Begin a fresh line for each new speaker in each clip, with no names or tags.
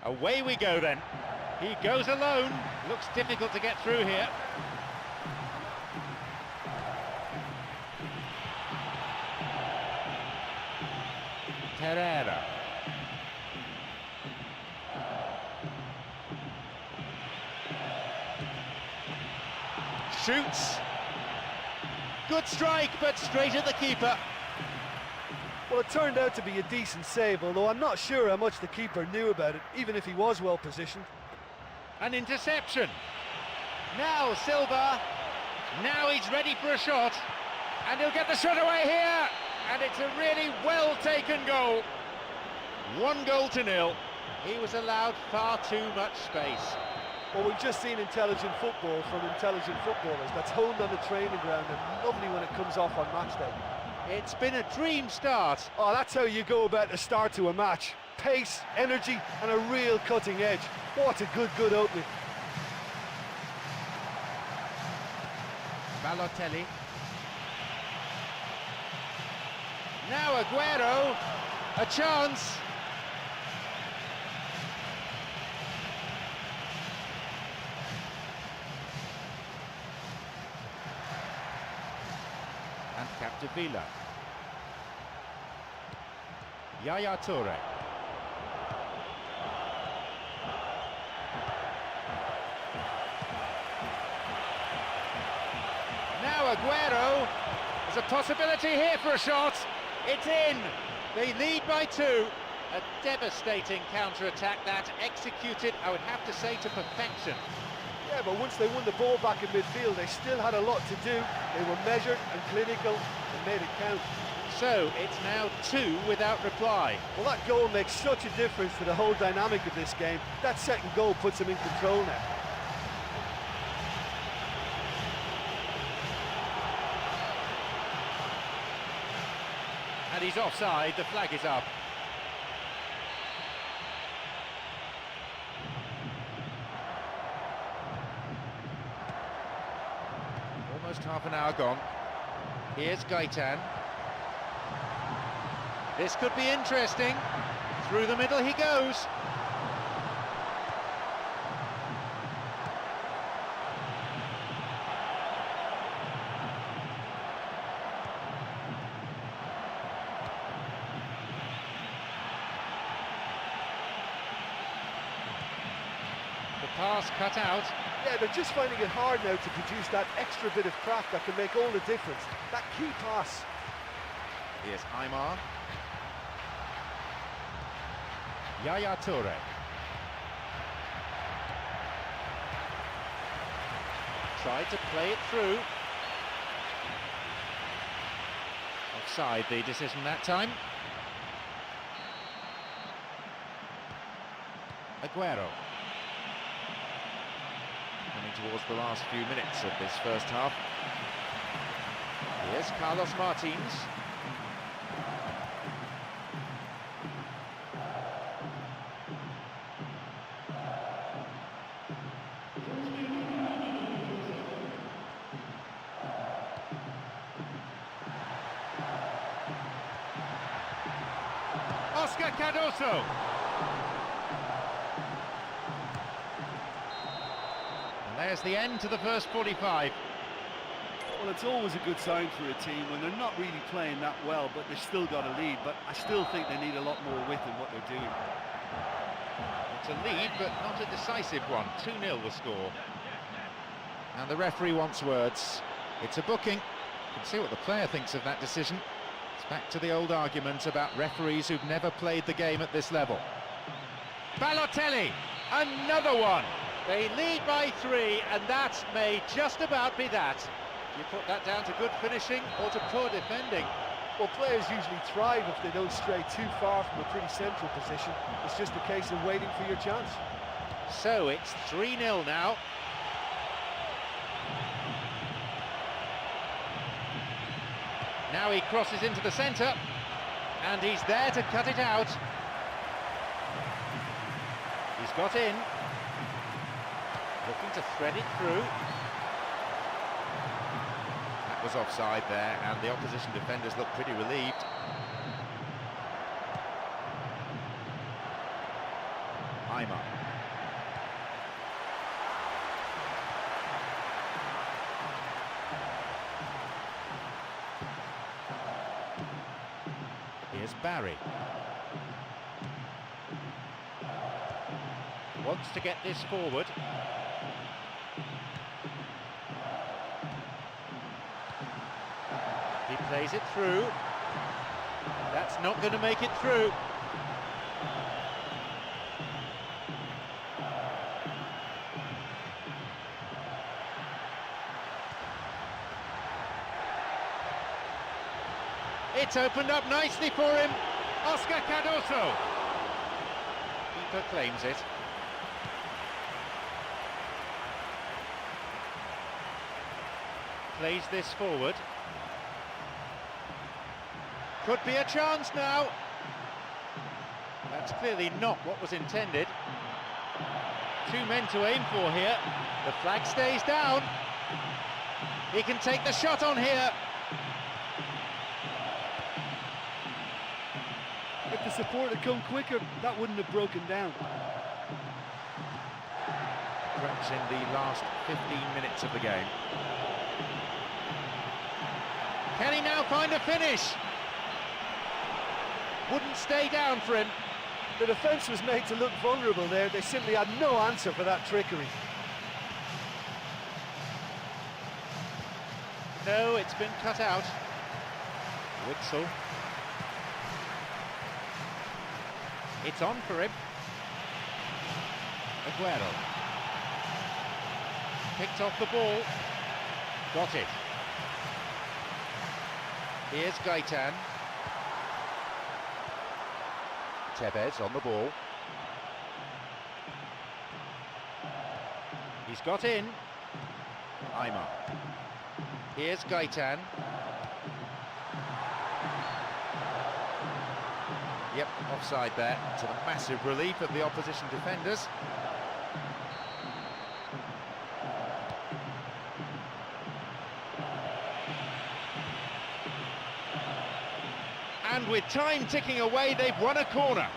Away we go then. He goes alone. Looks difficult to get through here. Pereira. Shoots. Good strike, but straight at the keeper.
Well, it turned out to be a decent save, although I'm not sure how much the keeper knew about it, even if he was well positioned.
An interception. Now Silva. Now he's ready for a shot. And he'll get the shot away here. And it's a really well-taken goal. 1-0. He was allowed far too much space.
Well, we've just seen intelligent football from intelligent footballers. That's honed on the training ground and lovely when it comes off on match day.
It's been a dream start.
Oh, that's how you go about the start to a match. Pace, energy, and a real cutting edge. What a good opening.
Balotelli. Now Aguero. A chance. And Capdevila. Yaya Toure. Now Aguero. There's a possibility here for a shot. It's in. They lead by 2. A devastating counter-attack that, executed, I would have to say, to perfection.
Yeah, but once they won the ball back in midfield, they still had a lot to do. They were measured and clinical and made it count.
So, it's now 2 without reply.
Well, that goal makes such a difference to the whole dynamic of this game. That second goal puts them in control now.
And he's offside, the flag is up. Almost half an hour gone. Here's Gaitan. This could be interesting. Through the middle he goes. Pass cut out.
Yeah, they're just finding it hard now to produce that extra bit of craft that can make all the difference. That key pass.
Here's Aymar. Yaya Toure. Tried to play it through. Offside, the decision that time. Aguero. Coming towards the last few minutes of this first half. Here's Carlos Martins. Oscar Cardoso. There's the end to the first 45.
Well, it's always a good sign for a team when they're not really playing that well, but they've still got a lead. But I still think they need a lot more width in what they're doing.
It's a lead, but not a decisive one. 2-0 the score. And the referee wants words. It's a booking. You can see what the player thinks of that decision. It's back to the old argument about referees who've never played the game at this level. Balotelli, another one. They lead by 3, and that may just about be that. You put that down to good finishing or to poor defending.
Well, players usually thrive if they don't stray too far from a pretty central position. It's just a case of waiting for your chance.
So it's 3-0 now. Now he crosses into the centre, and he's there to cut it out. He's got in. Looking to thread it through. That was offside there, and the opposition defenders look pretty relieved. Eimer. Here's Barry. Wants to get this forward. He plays it through. That's not going to make it through. It's opened up nicely for him. Oscar Cardoso. Keeper claims it. Plays this forward. Could be a chance now. That's clearly not what was intended. Two men to aim for here. The flag stays down. He can take the shot on here.
If the support had come quicker, that wouldn't have broken down.
Perhaps in the last 15 minutes of the game. Can he now find a finish? Wouldn't stay down for him.
The defence was made to look vulnerable there. They simply had no answer for that trickery.
No, it's been cut out. Whistle. It's on for him. Aguero. Picked off the ball. Got it. Here's Gaitan. Tevez on the ball. He's got in. Eimer. Here's Gaitan. Yep, offside there, to the massive relief of the opposition defenders. And with time ticking away, they've won a corner.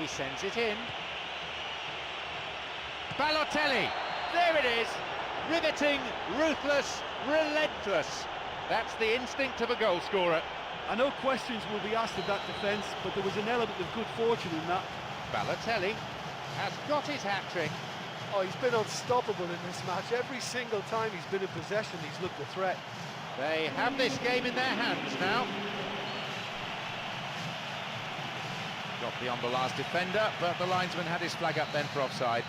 He sends it in. Balotelli, there it is. Riveting, ruthless, relentless. That's the instinct of a goal scorer.
I know questions will be asked of that defence, but there was an element of good fortune in that.
Balotelli has got his hat-trick.
Oh, he's been unstoppable in this match. Every single time he's been in possession, he's looked a threat.
They have this game in their hands now. Got beyond the last defender, but the linesman had his flag up then for offside.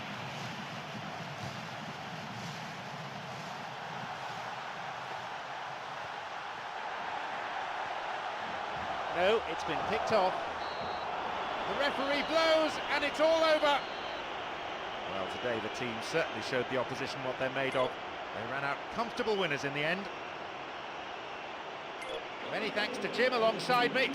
No, it's been picked off. The referee blows, and it's all over. Well, today the team certainly showed the opposition what they're made of. They ran out comfortable winners in the end. Many thanks to Jim alongside me.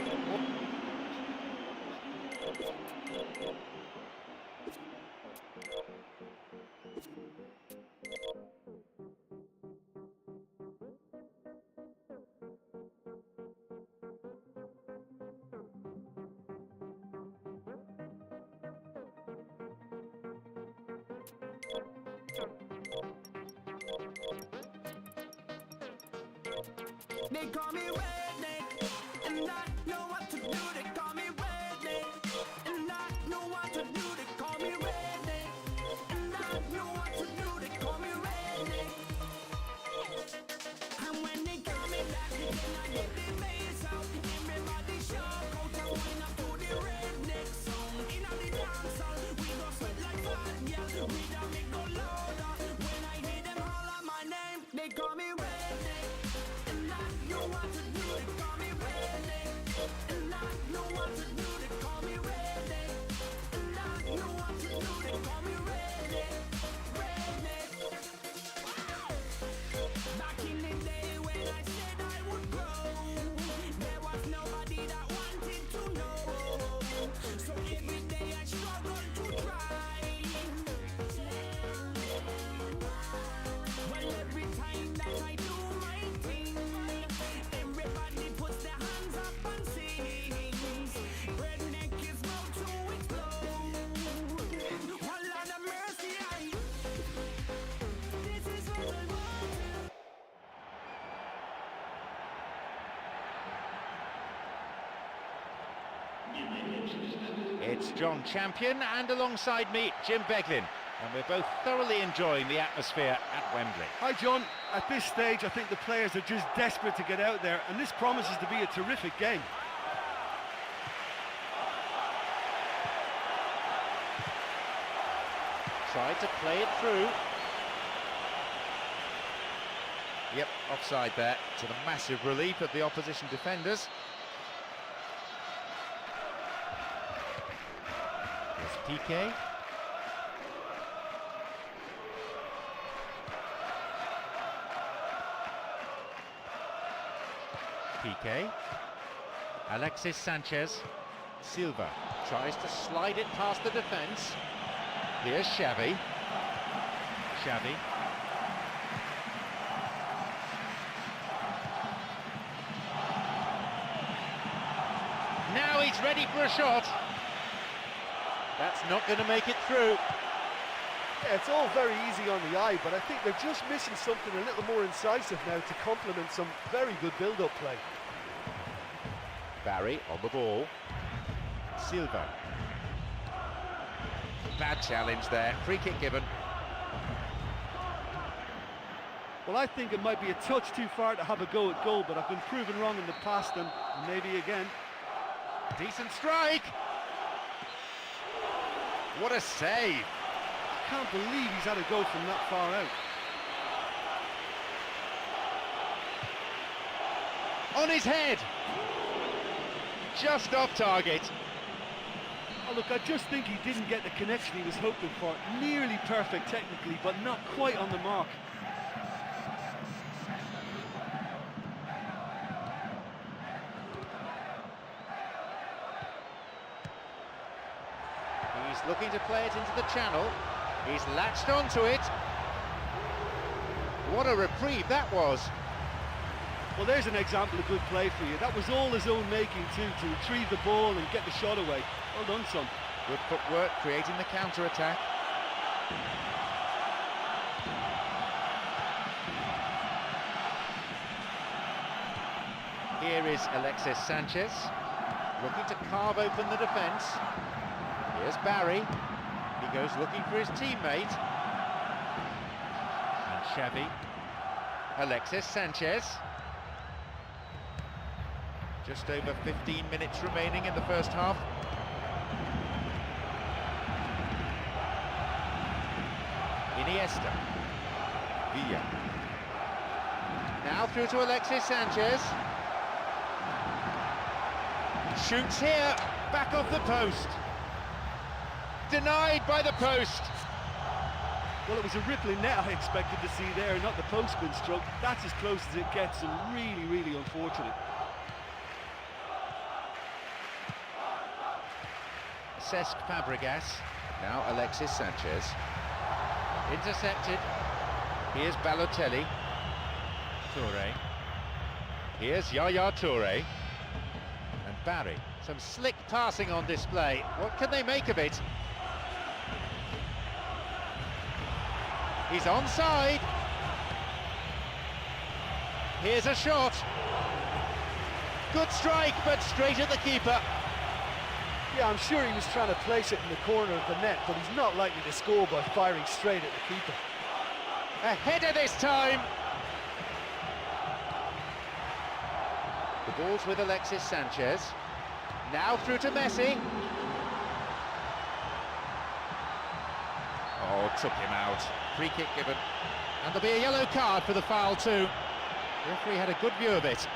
They call me redneck, and I know what to do. They call me redneck, and I know what to do. They call me redneck, and I know what to do. They call me redneck. And when they call me that, then I get the bass out. Everybody shout out and wind up to the redneck song. In the dance hall, we go sweat like fat girls. We don't make go louder. When I hear them holler my name, they call me redneck. And I know what to do.
It's John Champion, and alongside me, Jim Beglin. And we're both thoroughly enjoying the atmosphere at Wembley.
Hi John, at this stage I think the players are just desperate to get out there, and this promises to be a terrific game.
Tried to play it through. Yep, offside there, to the massive relief of the opposition defenders. There's Piqué. Piqué. Alexis Sanchez. Silva tries to slide it past the defence. Here's Xavi. Xavi. Now he's ready for a shot. That's not going to make it through.
Yeah, it's all very easy on the eye, but I think they're just missing something a little more incisive now to complement some very good build-up play.
Barry on the ball. Silva. Bad challenge there. Free kick given.
Well, I think it might be a touch too far to have a go at goal, but I've been proven wrong in the past, and maybe again.
Decent strike. What a save.
I can't believe he's had a go from that far out.
On his head. Just off target.
Oh, look, I just think he didn't get the connection he was hoping for. Nearly perfect technically, but not quite on the mark.
He's looking to play it into the channel. He's latched onto it. What a reprieve that was.
Well, there's an example of good play for you. That was all his own making too, to retrieve the ball and get the shot away. Well done, son.
Good footwork, creating the counter-attack. Here is Alexis Sanchez, looking to carve open the defence. Here's Barry. He goes looking for his teammate. And Xavi. Alexis Sanchez. Just over 15 minutes remaining in the first half. Iniesta. Villa. Now through to Alexis Sanchez. Shoots here, back off the post. Denied by the post.
Well, it was a rippling net I expected to see there, not the post being struck. That's as close as it gets, and really, really unfortunate.
Cesc Fabregas. Now Alexis Sanchez. Intercepted. Here's Balotelli. Toure. Here's Yaya Toure. And Barry. Some slick passing on display. What can they make of it? He's onside. Here's a shot. Good strike, but straight at the keeper.
Yeah, I'm sure he was trying to place it in the corner of the net, but he's not likely to score by firing straight at the keeper.
A header this time. The ball's with Alexis Sanchez. Now through to Messi. Oh, took him out. Free kick given. And there'll be a yellow card for the foul too. The referee had a good view of it.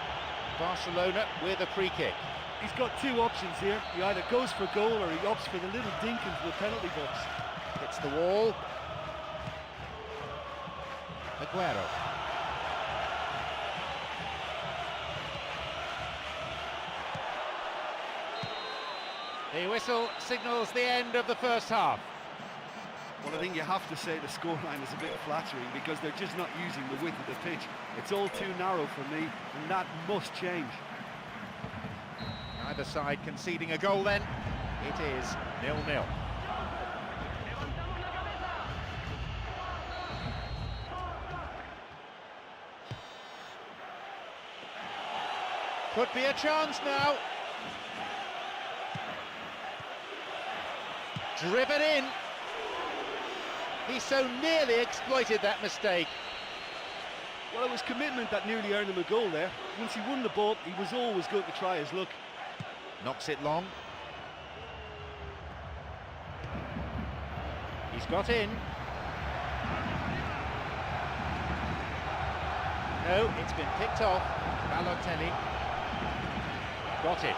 Barcelona with a free kick.
He's got two options here. He either goes for goal or he opts for the little dink into the penalty box.
Hits the wall. Aguero. The whistle signals the end of the first half.
Well, I think you have to say the scoreline is a bit flattering because they're just not using the width of the pitch. It's all too narrow for me, and that must change.
Neither side conceding a goal then. It is 0-0. Could be a chance now. driven in. He so nearly exploited that mistake.
Well, it was commitment that nearly earned him a goal there. Once he won the ball, he was always going to try his luck.
Knocks it long. He's got in. No, it's been picked off. Balotelli got it.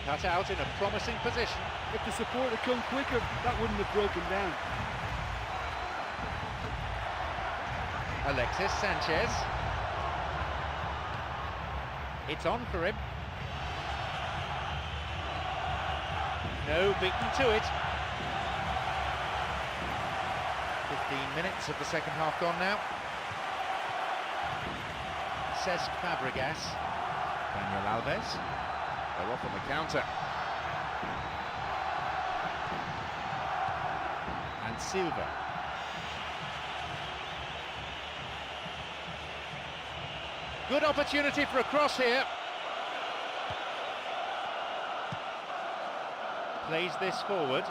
Cut out in a promising position.
If the support had come quicker, that wouldn't have broken down.
Alexis Sanchez. It's on for him. No, beaten to it. 15 minutes of the second half gone now. Cesc Fabregas. Daniel Alves. They're off on the counter. And Silva. Good opportunity for a cross here. Plays this forward.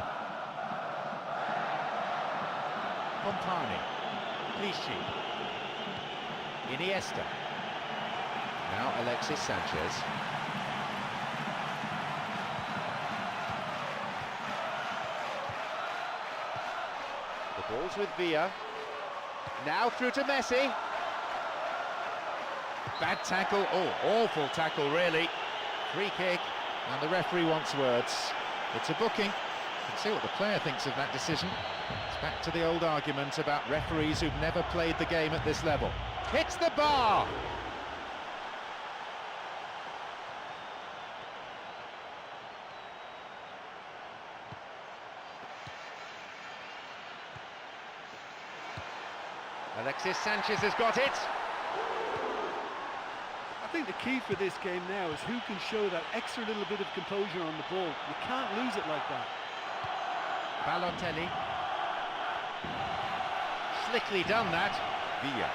Compani. Clichy. Iniesta. Now Alexis Sanchez. The ball's with Villa. Now through to Messi. Bad tackle, oh, awful tackle really. Free kick, and the referee wants words. It's a booking. You can see what the player thinks of that decision. It's back to the old argument about referees who've never played the game at this level. Hits the bar! Alexis Sanchez has got it.
I think the key for this game now is who can show that extra little bit of composure on the ball. You can't lose it like that.
Balotelli. Slickly done that. Villa.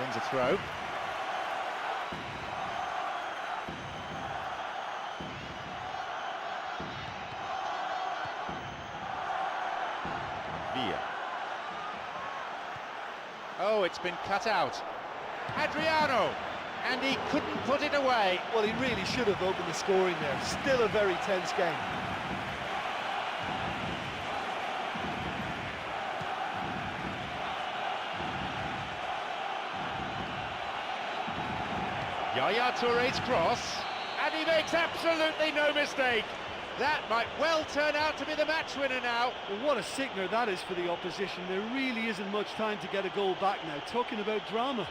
Wins a throw. Villa. Oh, it's been cut out. Adriano, and he couldn't put it away.
Well, he really should have opened the scoring there. Still a very tense game.
Yaya Touré's cross, and he makes absolutely no mistake. That might well turn out to be the match winner now.
Well, what a sickener that is for the opposition. There really isn't much time to get a goal back now. Talking about drama.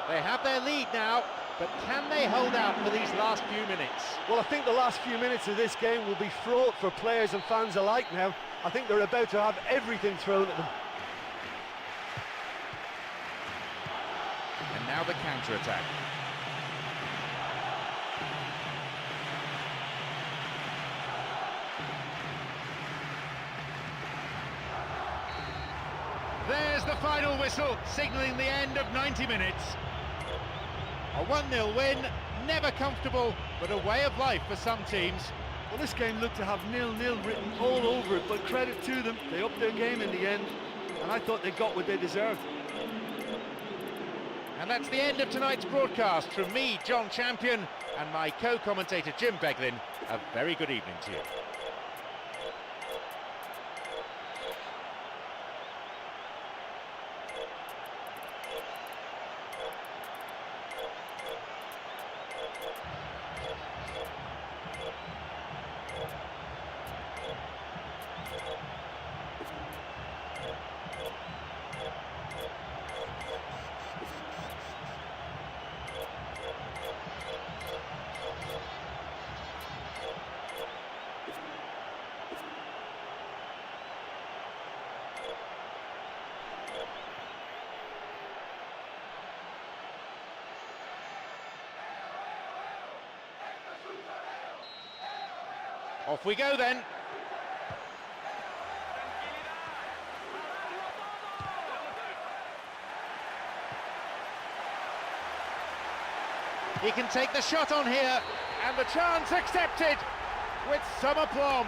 They have their lead now, but can they hold out for these last few minutes?
Well, I think the last few minutes of this game will be fraught for players and fans alike now. I think they're about to have everything thrown at them.
And now the counter-attack. There's the final whistle, signalling the end of 90 minutes. A 1-0 win, never comfortable, but a way of life for some teams.
Well, this game looked to have 0-0 written all over it, but credit to them, they upped their game in the end, and I thought they got what they deserved.
And that's the end of tonight's broadcast. From me, John Champion, and my co-commentator Jim Beglin, a very good evening to you. Off we go then. He can take the shot on here, and the chance accepted with some aplomb.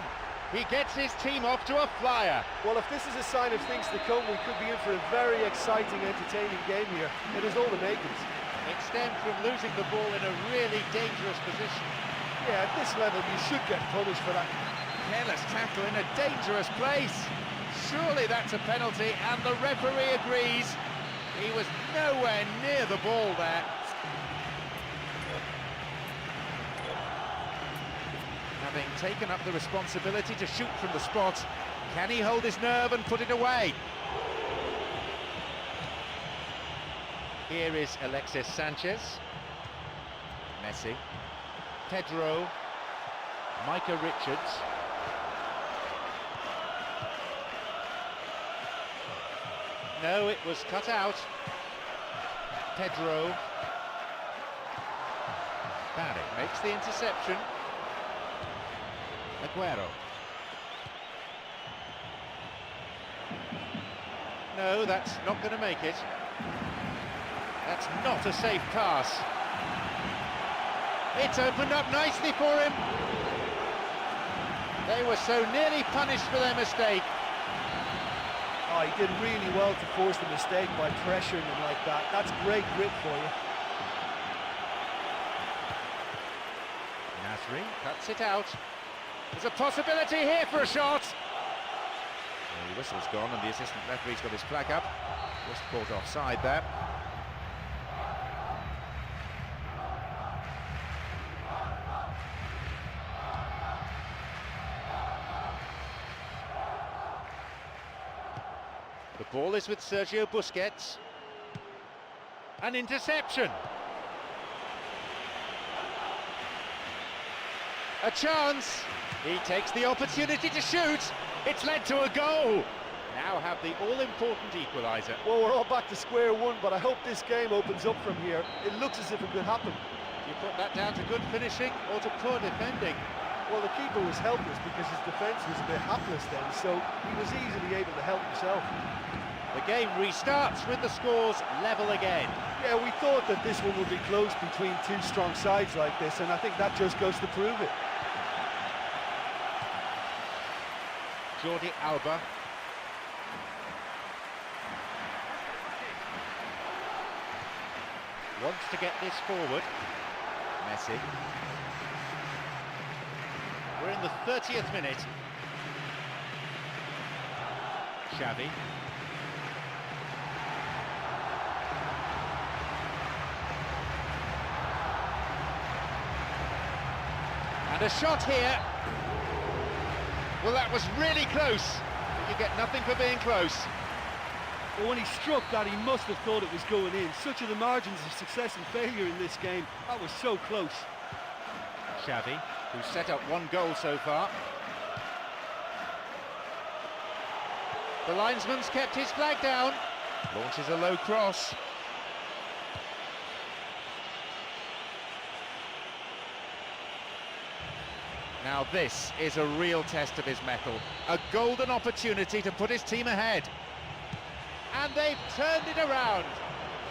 He gets his team off to a flyer.
Well, if this is a sign of things to come, we could be in for a very exciting, entertaining game here. It has all the makings.
It stemmed from losing the ball in a really dangerous position.
Yeah, at this level, you should get punished for that.
Careless tackle in a dangerous place. Surely that's a penalty, and the referee agrees. He was nowhere near the ball there. Having taken up the responsibility to shoot from the spot, can he hold his nerve and put it away? Here is Alexis Sanchez, Messi, Pedro, Micah Richards, no, it was cut out. Pedro, Barry makes the interception. Aguero. No, that's not going to make it. That's not a safe pass. It's opened up nicely for him. They were so nearly punished for their mistake.
Oh, he did really well to force the mistake by pressuring him like that. That's great grit for you.
Nasri cuts it out. There's a possibility here for a shot. The whistle's gone and the assistant referee's got his flag up. Just caught offside there. The ball is with Sergio Busquets. An interception. A chance. He takes the opportunity to shoot. It's led to a goal. Now have the all-important equaliser.
Well, we're all back to square one, but I hope this game opens up from here. It looks as if it could happen.
You put that down to good finishing or to poor defending?
Well, the keeper was helpless because his defence was a bit hapless then, so he was easily able to help himself.
The game restarts with the scores level again.
Yeah, we thought that this one would be close between two strong sides like this, and I think that just goes to prove it.
Jordi Alba. Wants to get this forward. Messi. We're in the 30th minute. Xavi. And a shot here. Well, that was really close. But you get nothing for being close.
But when he struck that, he must have thought it was going in. Such are the margins of success and failure in this game. That was so close.
Xavi, who's set up one goal so far. The linesman's kept his flag down. Launches a low cross. Now this is a real test of his mettle. A golden opportunity to put his team ahead. And they've turned it around.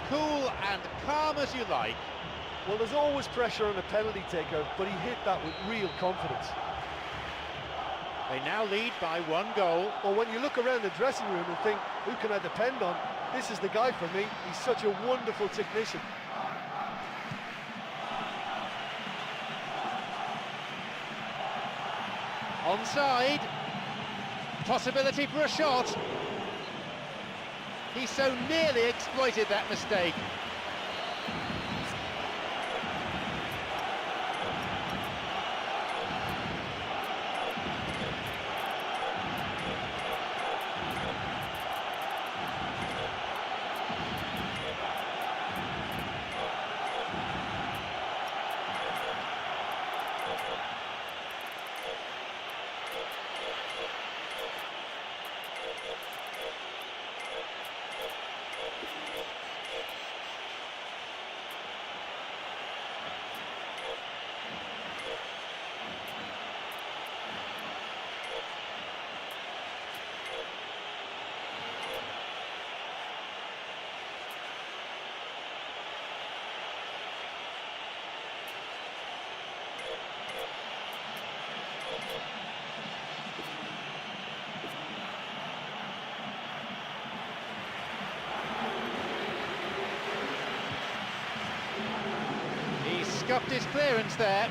Cool and calm as you like.
Well, there's always pressure on a penalty taker, but he hit that with real confidence.
They now lead by one goal.
Well, when you look around the dressing room and think, who can I depend on? This is the guy for me. He's such a wonderful technician.
Onside. Possibility for a shot. He so nearly exploited that mistake. scuffed his clearance there.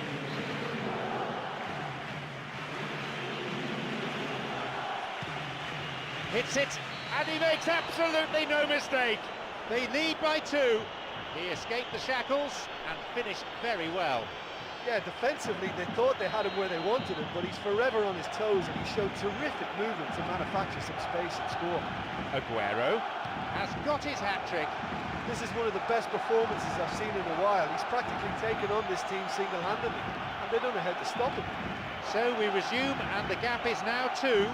Hits it, and he makes absolutely no mistake. They lead by 2. He escaped the shackles and finished very well.
Yeah, defensively they thought they had him where they wanted him, but he's forever on his toes and he showed terrific movement to manufacture some space and score.
Aguero has got his hat-trick.
This is one of the best performances I've seen in a while. He's practically taken on this team single-handedly, and they don't know how to stop him.
So we resume, and the gap is now 2.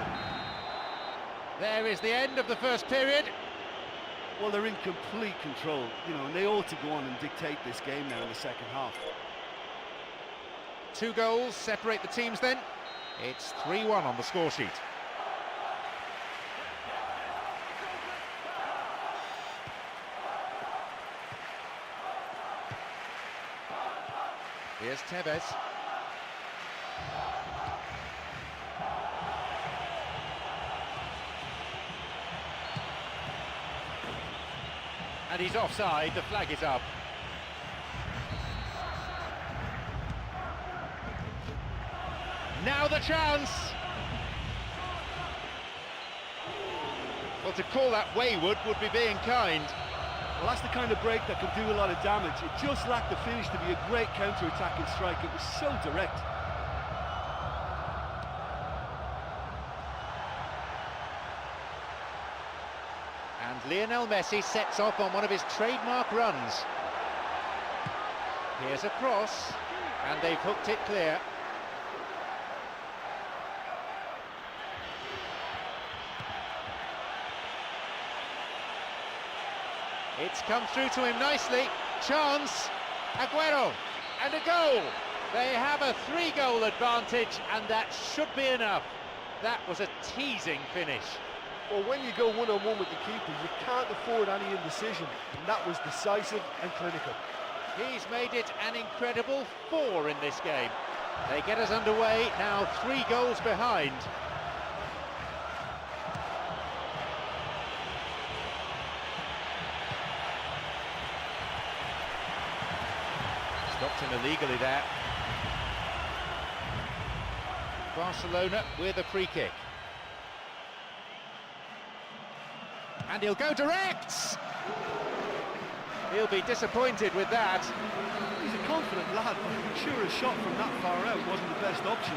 There is the end of the first period.
Well, they're in complete control, you know, and they ought to go on and dictate this game now in the second half.
2 goals separate the teams then. It's 3-1 on the score sheet. Here's Tevez. And he's offside, the flag is up. Now the chance! Well, to call that wayward would be being kind.
Well, that's the kind of break that can do a lot of damage. It just lacked the finish to be a great counter-attacking strike. It was so direct.
And Lionel Messi sets off on one of his trademark runs. Here's a cross, and they've hooked it clear. It's come through to him nicely. Chance, Aguero, and a goal. They have a 3-goal advantage, and that should be enough. That was a teasing finish.
Well, when you go one-on-one with the keeper, you can't afford any indecision, and that was decisive and clinical.
He's made it an incredible 4 in this game. They get us underway, now 3 goals behind. Stopped him illegally there. Barcelona with a free kick. And he'll go direct! He'll be disappointed with that.
He's a confident lad, but I'm sure a shot from that far out wasn't the best option.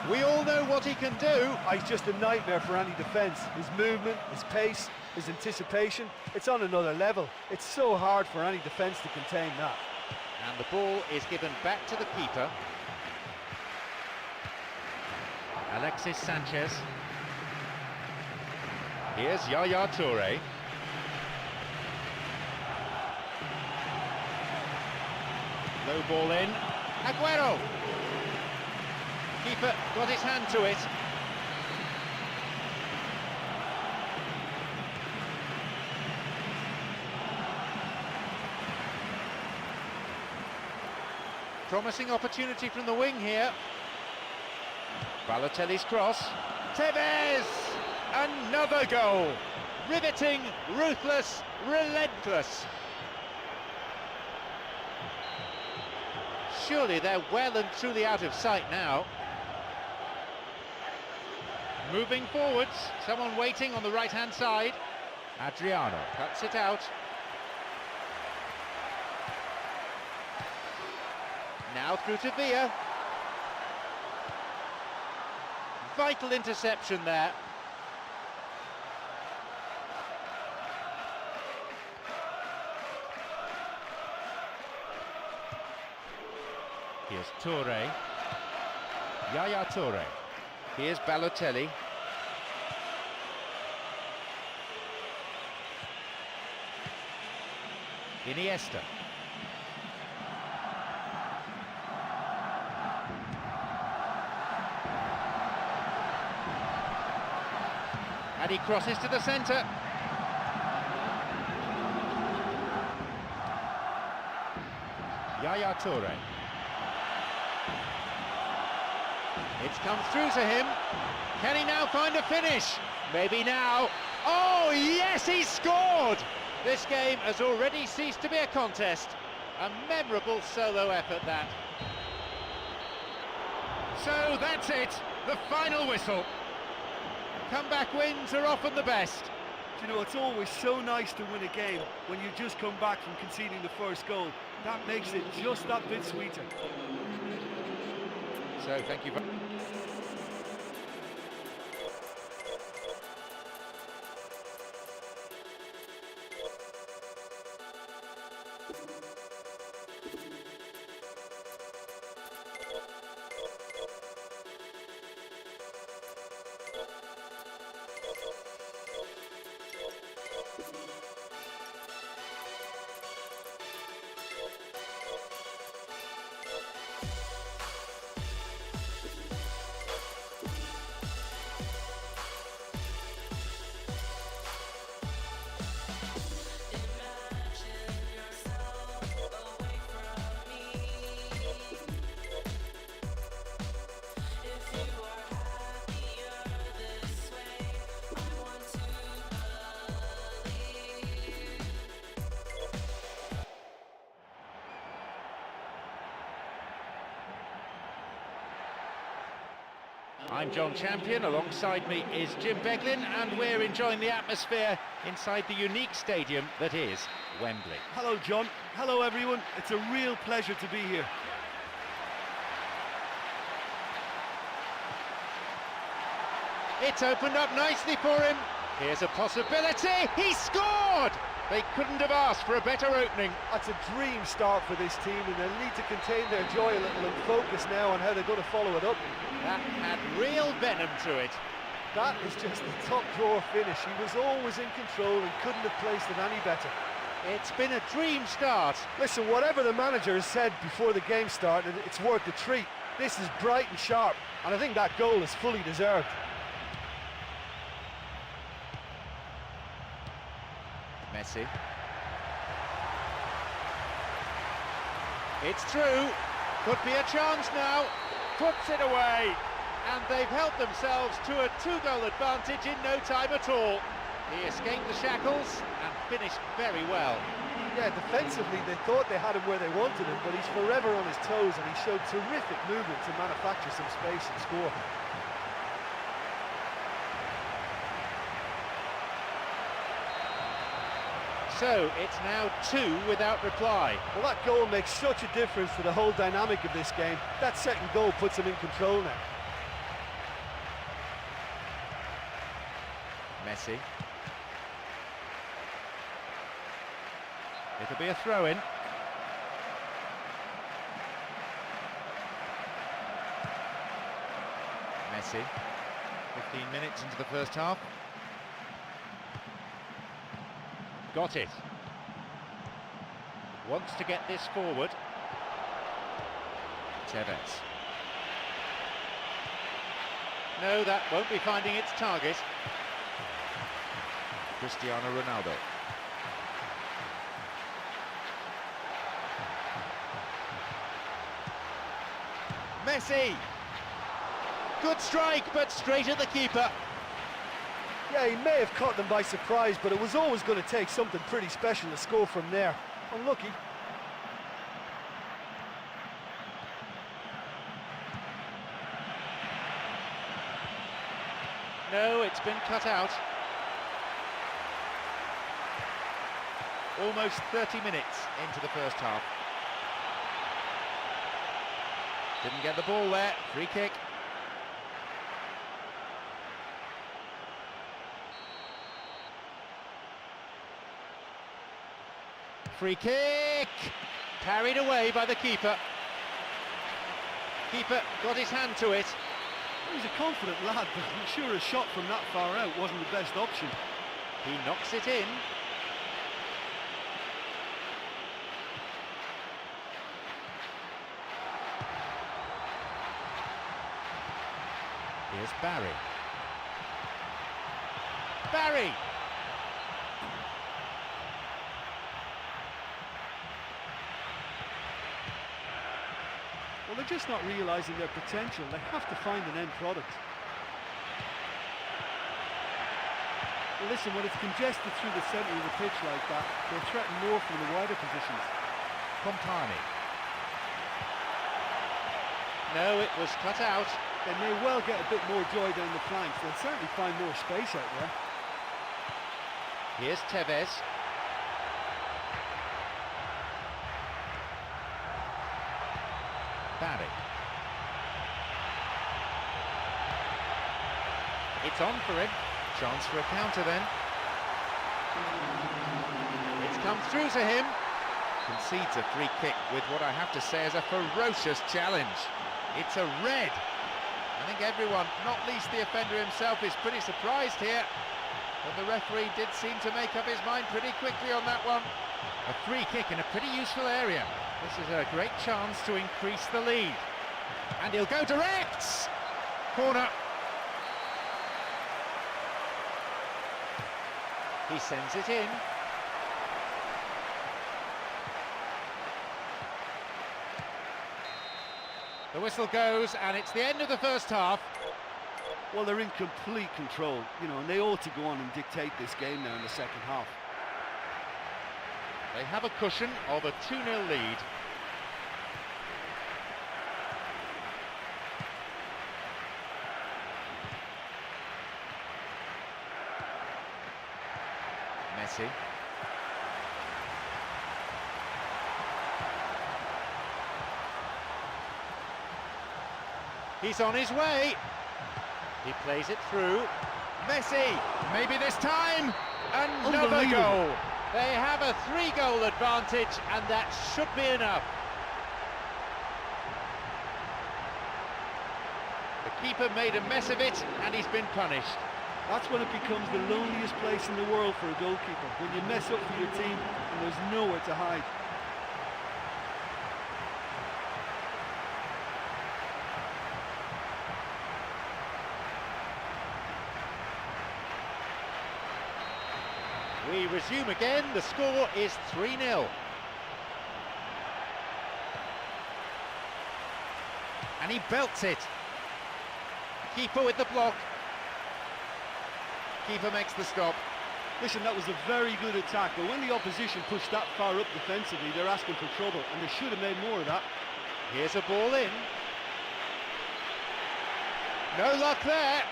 We all know what he can do.
He's just a nightmare for any defence. His movement, his pace, his anticipation, it's on another level. It's so hard for any defence to contain that.
And the ball is given back to the keeper. Alexis Sanchez. Here's Yaya Toure. Low ball in. Aguero! Keeper got his hand to it. Promising opportunity from the wing here. Balotelli's cross. Tevez! Another goal! Riveting, ruthless, relentless. Surely they're well and truly out of sight now. Moving forwards, someone waiting on the right-hand side. Adriano cuts it out. Now through to Villa. Vital interception there. Here's Toure. Yaya Toure. Here's Balotelli. Iniesta. And he crosses to the centre. Yaya Toure. It's come through to him. Can he now find a finish? Maybe now. Oh, yes, he scored! This game has already ceased to be a contest. A memorable solo effort, that. So that's it, the final whistle. Comeback wins are often the best.
You know, it's always so nice to win a game when you just come back from conceding the first goal. That makes it just that bit sweeter.
So thank you. I'm John Champion, alongside me is Jim Beglin, and we're enjoying the atmosphere inside the unique stadium that is Wembley.
Hello, John. Hello, everyone. It's a real pleasure to be here.
It's opened up nicely for him. Here's a possibility. He scored! They couldn't have asked for a better opening.
That's a dream start for this team, and they'll need to contain their joy a little and focus now on how they're going to follow it up.
That had real venom to it.
That is just a top drawer finish. He was always in control and couldn't have placed it any better.
It's been a dream start.
Listen, whatever the manager has said before the game started, it's worth a treat. This is bright and sharp, and I think that goal is fully deserved.
Messi. It's through. Could be a chance now. Puts it away. And they've helped themselves to a 2-goal advantage in no time at all. He escaped the shackles and finished very well.
Yeah, defensively they thought they had him where they wanted him, but he's forever on his toes, and he showed terrific movement to manufacture some space and score.
So it's now 2 without reply.
Well, that goal makes such a difference to the whole dynamic of this game. That second goal puts him in control now.
Messi. It'll be a throw-in. Messi. 15 minutes into the first half. Got it. Wants to get this forward. Tevez. No, that won't be finding its target. Cristiano Ronaldo. Messi! Good strike, but straight at the keeper.
Yeah, he may have caught them by surprise, but it was always going to take something pretty special to score from there. Unlucky.
No, it's been cut out. Almost 30 minutes into the first half. Didn't get the ball there. Free kick. Free kick! Carried away by the keeper. Keeper got his hand to it.
He's a confident lad, but I'm sure a shot from that far out wasn't the best option.
He knocks it in. Here's Barry. Barry!
Well, they're just not realising their potential. They have to find an end product. Well, listen, when it's congested through the centre of the pitch like that, they'll threaten more from the wider positions.
Compani. No, it was cut out.
They may well get a bit more joy down the flanks. They'll certainly find more space out there.
Here's Tevez. Barry. It's on for him. Chance for a counter then. It's come through to him. Concedes a free kick with what I have to say is a ferocious challenge. It's a red. I think everyone, not least the offender himself, is pretty surprised here. But the referee did seem to make up his mind pretty quickly on that one. A free kick in a pretty useful area. This is a great chance to increase the lead. And he'll go direct! Corner. He sends it in. The whistle goes, and it's the end of the first half.
Well, they're in complete control, you know, and they ought to go on and dictate this game now in the second half.
They have a cushion of a 2-0 lead. Messi. He's on his way. He plays it through. Messi, maybe this time. Another goal. They have a 3-goal advantage, and that should be enough. The keeper made a mess of it, and he's been punished.
That's when it becomes the loneliest place in the world for a goalkeeper, when you mess up for your team and there's nowhere to hide.
We resume again. The score is 3-0. And he belts it. Keeper with the block. Keeper makes the stop.
Listen, that was a very good attack, but when the opposition pushed that far up defensively, they're asking for trouble, and they should have made more of that.
Here's a ball in. No luck there.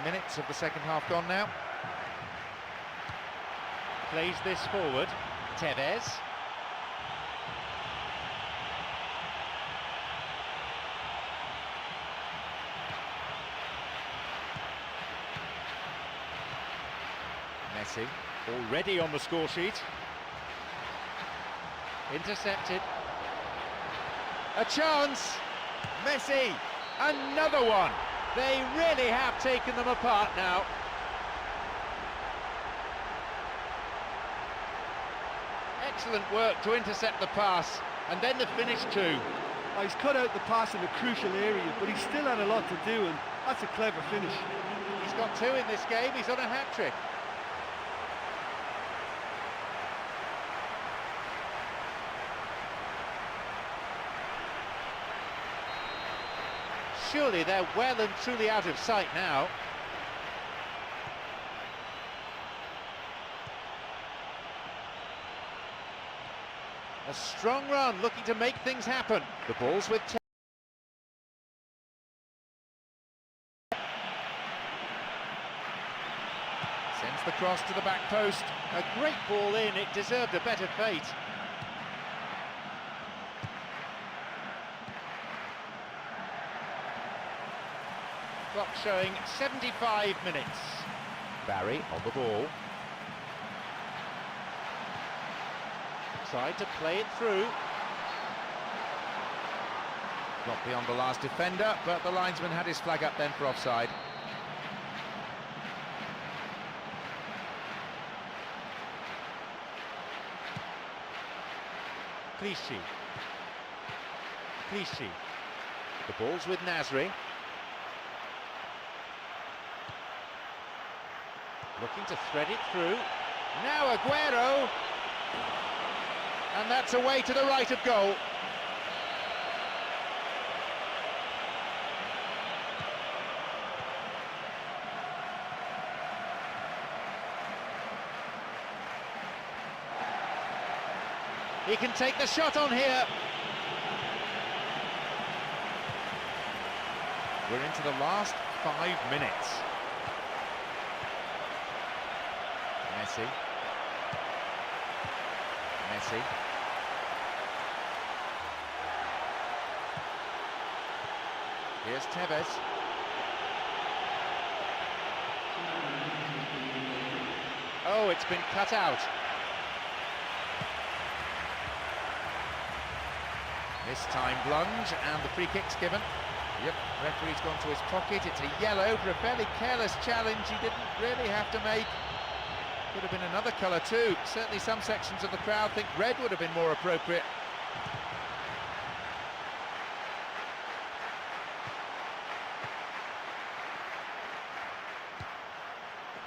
Minutes of the second half gone now. Plays this forward. Tevez. Messi already on the score sheet. Intercepted. A chance. Messi. Another one. They really have taken them apart now. Excellent work to intercept the pass, and then the finish too.
He's cut out the pass in a crucial area, but he's still had a lot to do, and that's a clever finish.
He's got 2 in this game, he's on a hat-trick. Surely they're well and truly out of sight now. A strong run looking to make things happen. The ball's with sends the cross to the back post. A great ball in, it deserved a better fate. Clock showing 75 minutes. Barry on the ball. Tried to play it through. Got beyond the last defender, but the linesman had his flag up then for offside. Clichy. Clichy. The ball's with Nasri. Looking to thread it through. Now Aguero. And that's away to the right of goal. He can take the shot on here. We're into the last 5 minutes. Messi. Messi. Here's Tevez. Oh, it's been cut out. This time lunge, and the free kick's given. Yep, referee's gone to his pocket. It's a yellow for a fairly careless challenge he didn't really have to make. Could have been another colour too. Certainly some sections of the crowd think red would have been more appropriate.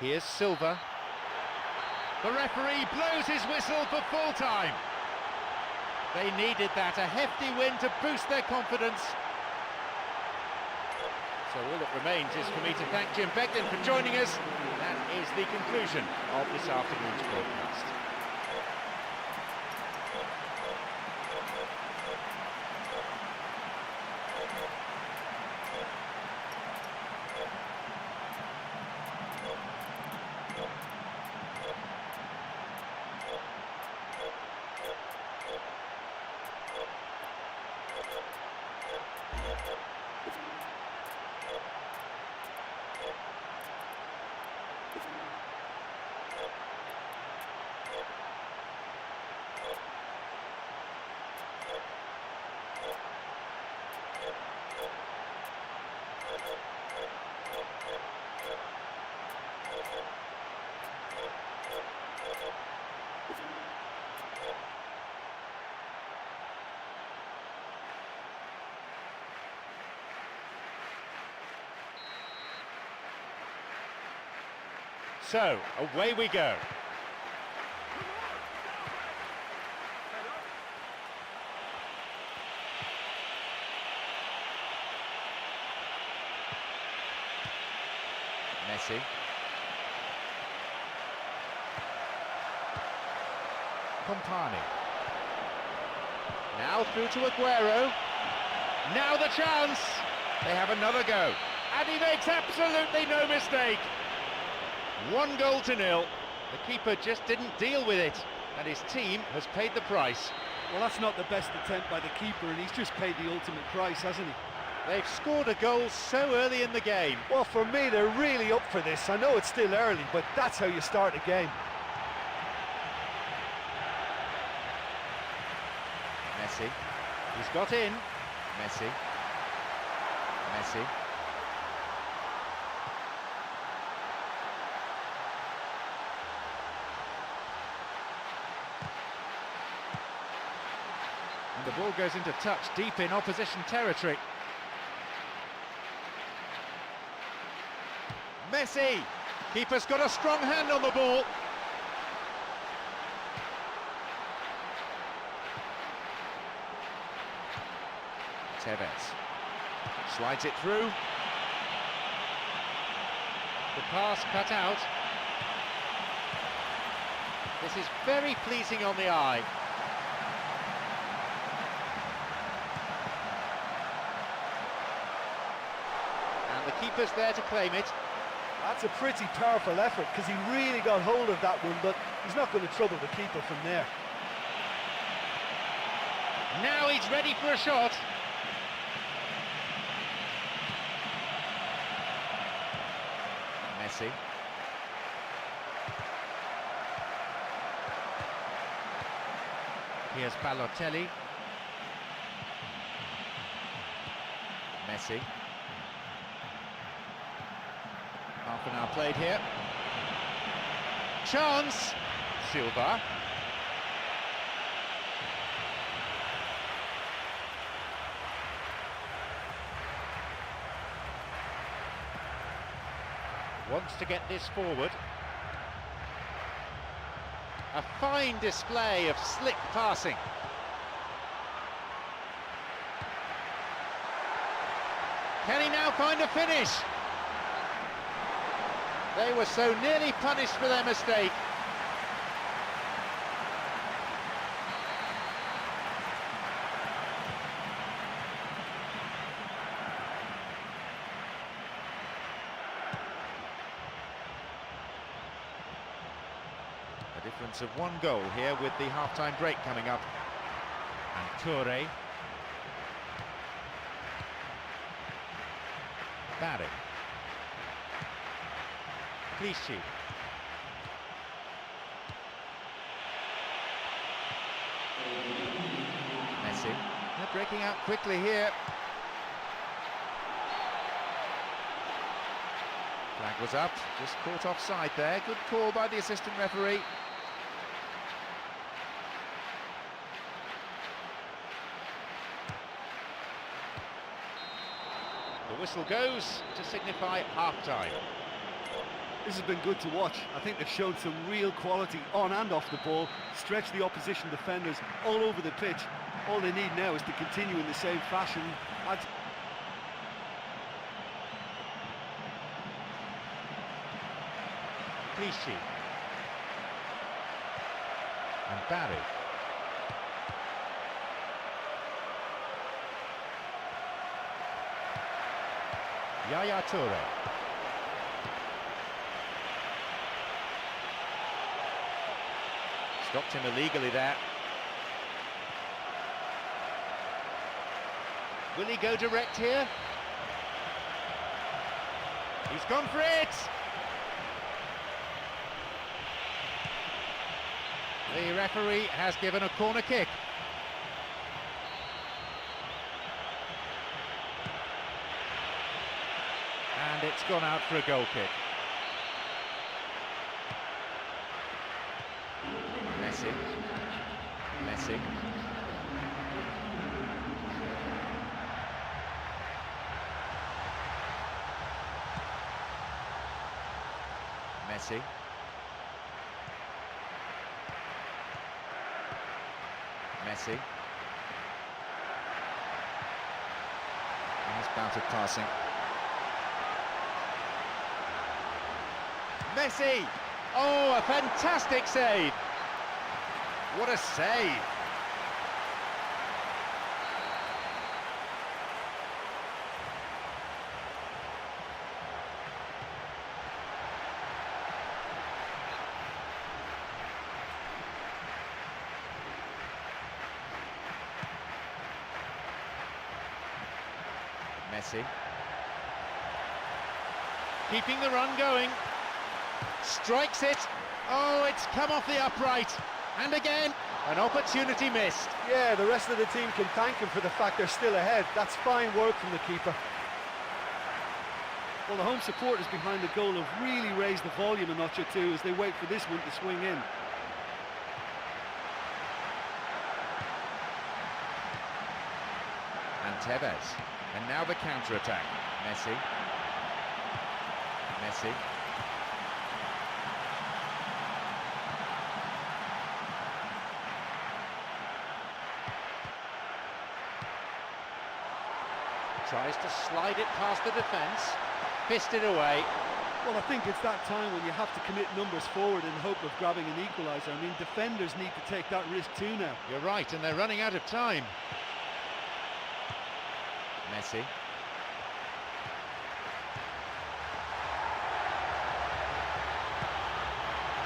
Here's Silva. The referee blows his whistle for full time. They needed that, a hefty win to boost their confidence. So all that remains is for me to thank Jim Beglin for joining us. That is the conclusion of this afternoon's broadcast. So, away we go. Messi. Compani. Now through to Aguero. Now the chance. They have another go. And he makes absolutely no mistake. 1-0. The keeper just didn't deal with it, and his team has paid the price.
Well, that's not the best attempt by the keeper, and he's just paid the ultimate price, hasn't he?
They've scored a goal so early in the game.
Well, for me, they're really up for this. I know it's still early, but that's how you start a game.
Messi. He's got in. Messi. Messi. And the ball goes into touch deep in opposition territory. Messi! Keeper's got a strong hand on the ball. Tevez slides it through. The pass cut out. This is very pleasing on the eye. And the keeper's there to claim it.
That's a pretty powerful effort, because he really got hold of that one, but he's not going to trouble the keeper from there.
Now he's ready for a shot. Messi. Here's Balotelli. Messi. Half an hour played here. Chance. Silva. Wants to get this forward. A fine display of slick passing. Can he now find a finish? They were so nearly punished for their mistake. A difference of 1 goal here with the half-time break coming up. And Toure. Barry. Clichy. Messi. They're breaking out quickly here. Flag was up, just caught offside there. Good call by the assistant referee. The whistle goes to signify half-time.
This has been good to watch. I think they've shown some real quality on and off the ball, stretched the opposition defenders all over the pitch. All they need now is to continue in the same fashion.
Clichy. And Barry. Yaya Toure. Stopped him illegally there. Will he go direct here? He's gone for it! The referee has given a corner kick. And it's gone out for a goal kick. Messi. Messi. Messi. Messi. Nice bout of passing. Messi! Oh, a fantastic save! What a save! Messi. Keeping the run going. Strikes it. Oh, it's come off the upright. And again, an opportunity missed.
Yeah, the rest of the team can thank him for the fact they're still ahead. That's fine work from the keeper.
Well, the home supporters behind the goal have really raised the volume a notch or two as they wait for this one to swing in.
And Tevez. And now the counter-attack. Messi. Messi. Tries to slide it past the defence, fist it away.
Well, I think it's that time when you have to commit numbers forward in hope of grabbing an equaliser. I mean, defenders need to take that risk too now.
You're right, and they're running out of time. Messi.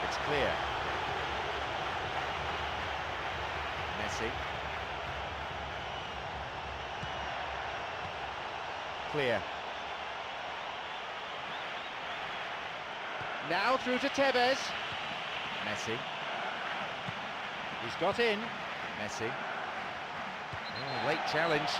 It's clear. Messi. Clear. Now through to Tevez. Messi. He's got in. Messi. Oh, late challenge.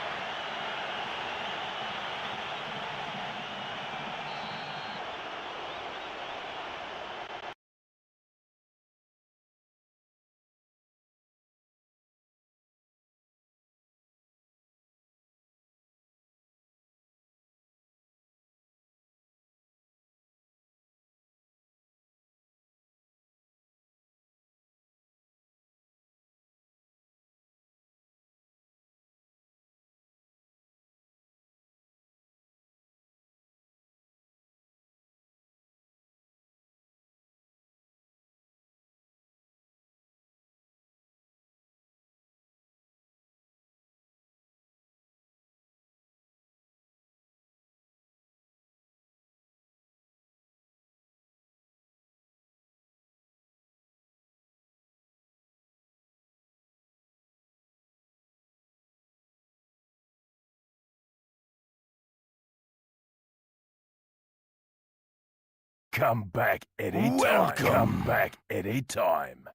Come back anytime. Come back anytime.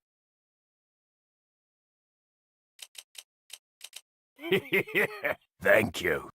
Thank you.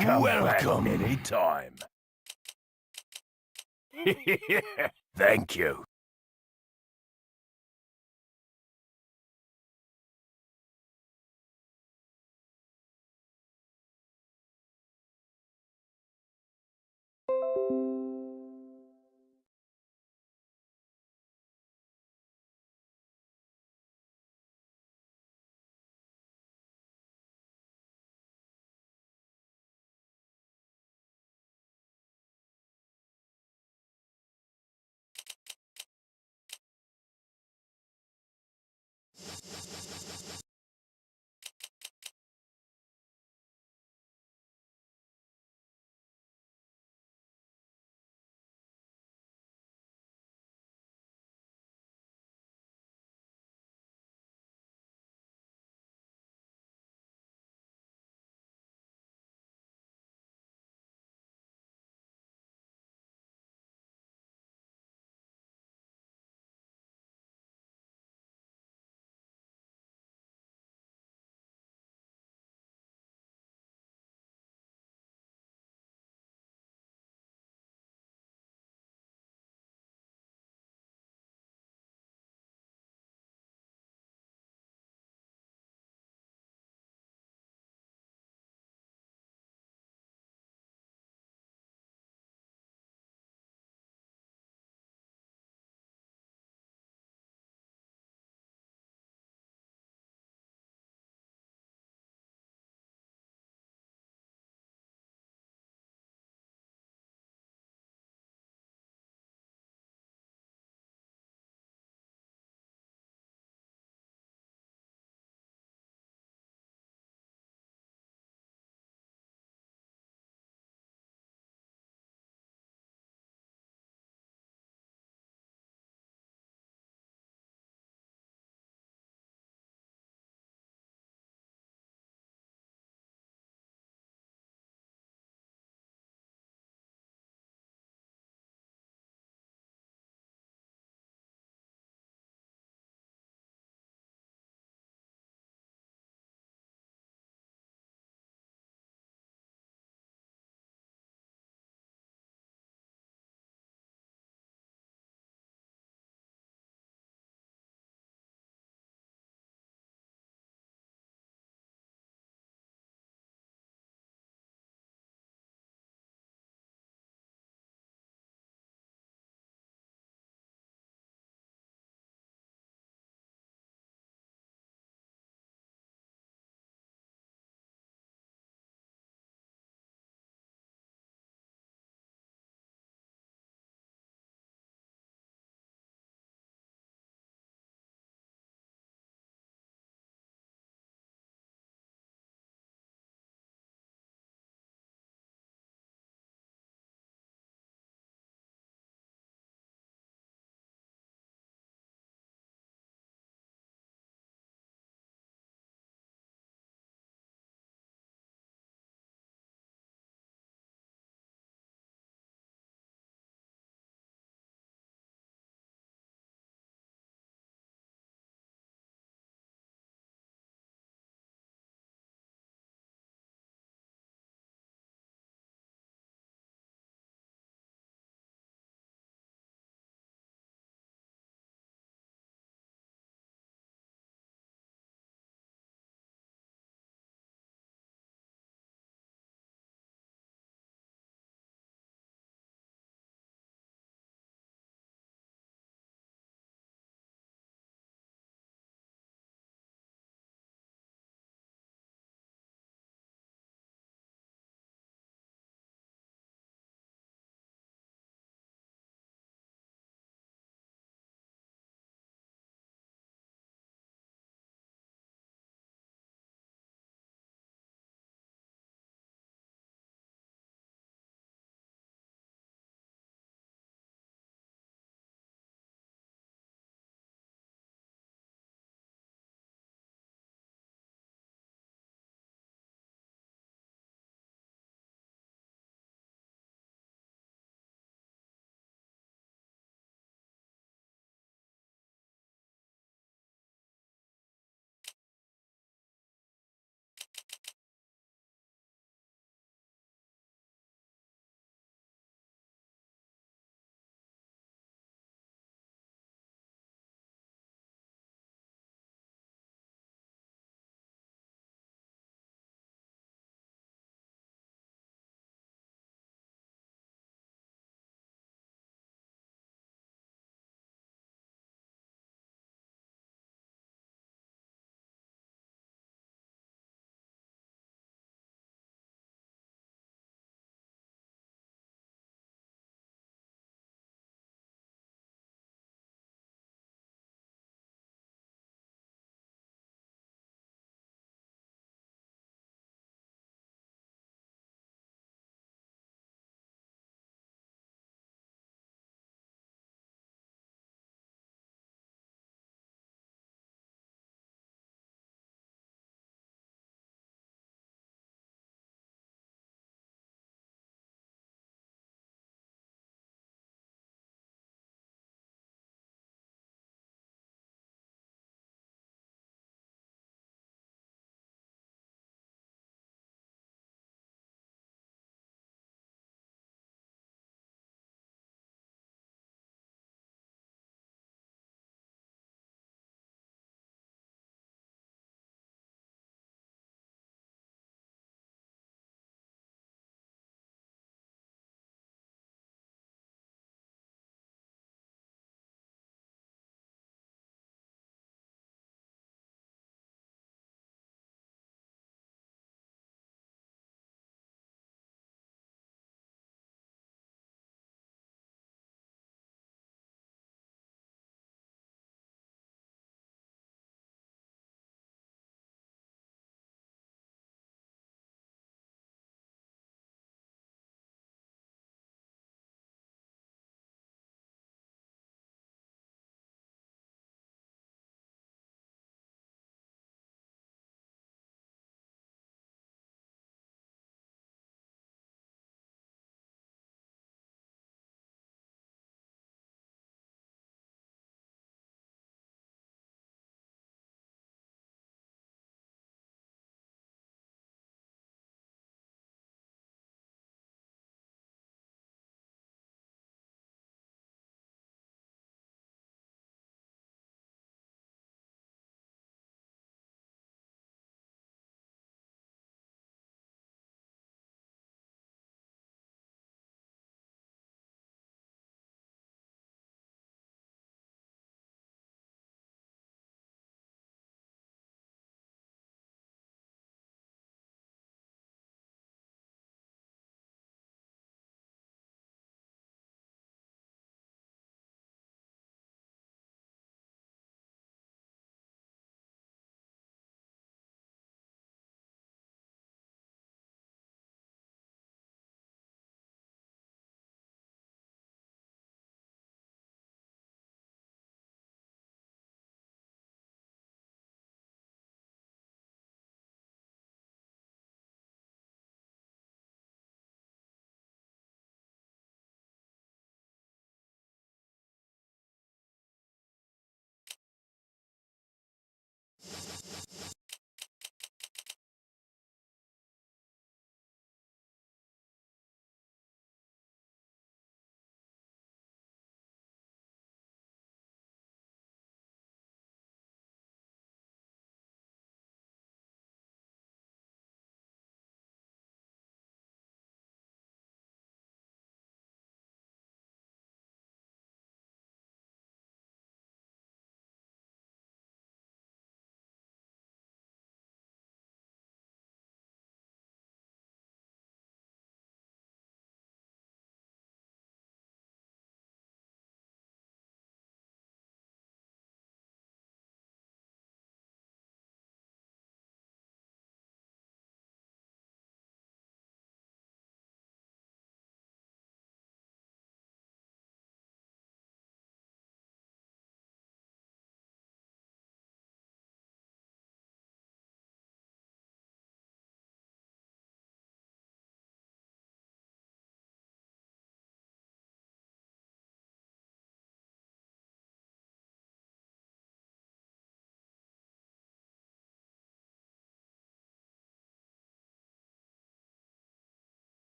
Come Welcome back anytime. Thank you.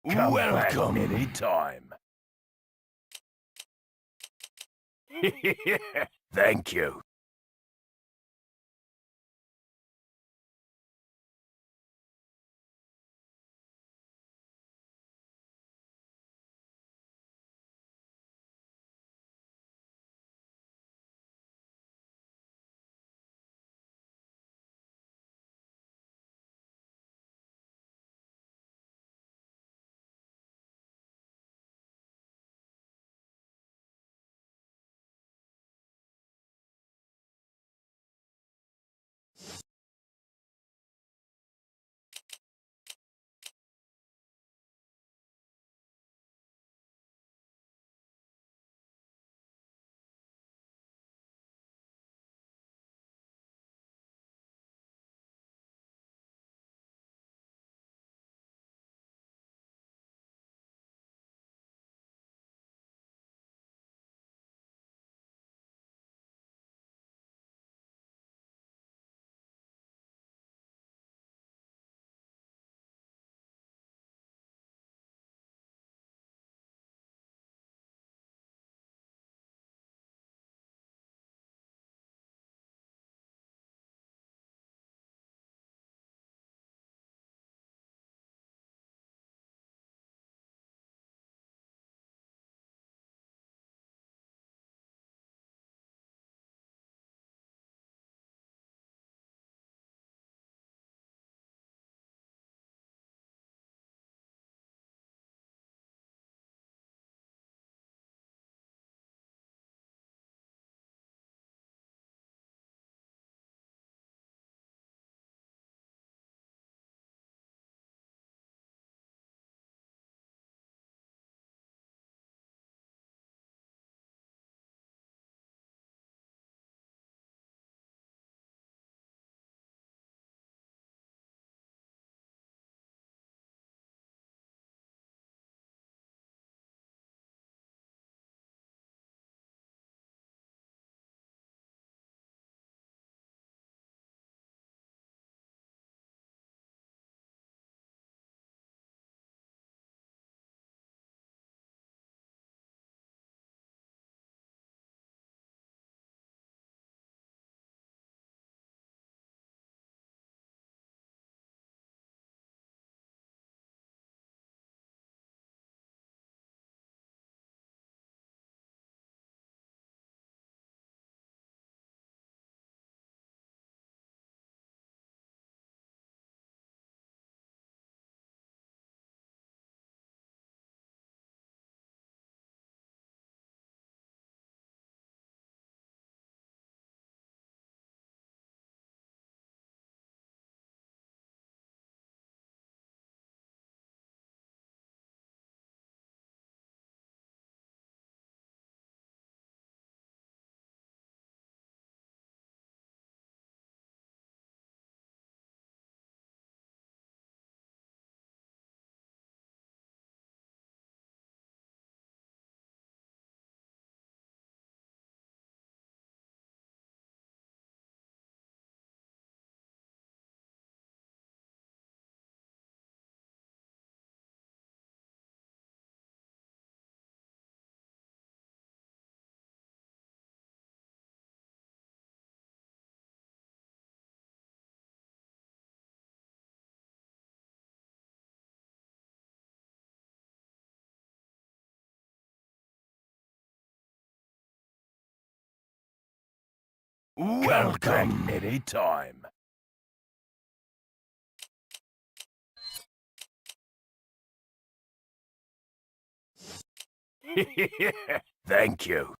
Come back anytime. Thank you. Welcome anytime. Thank you.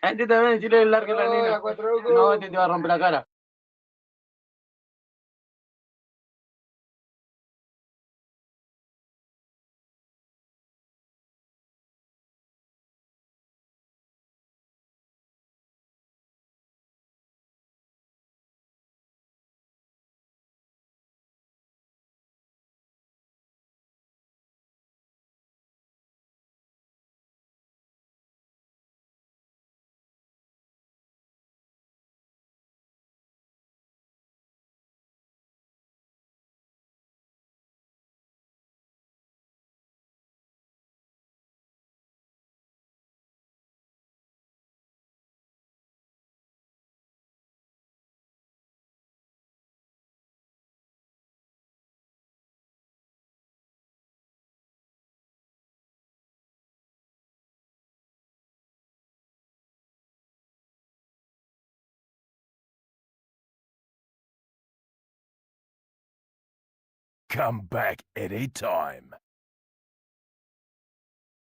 A ti también, si le larga la nena. No, a ti te va a romper la cara.
Come back any time.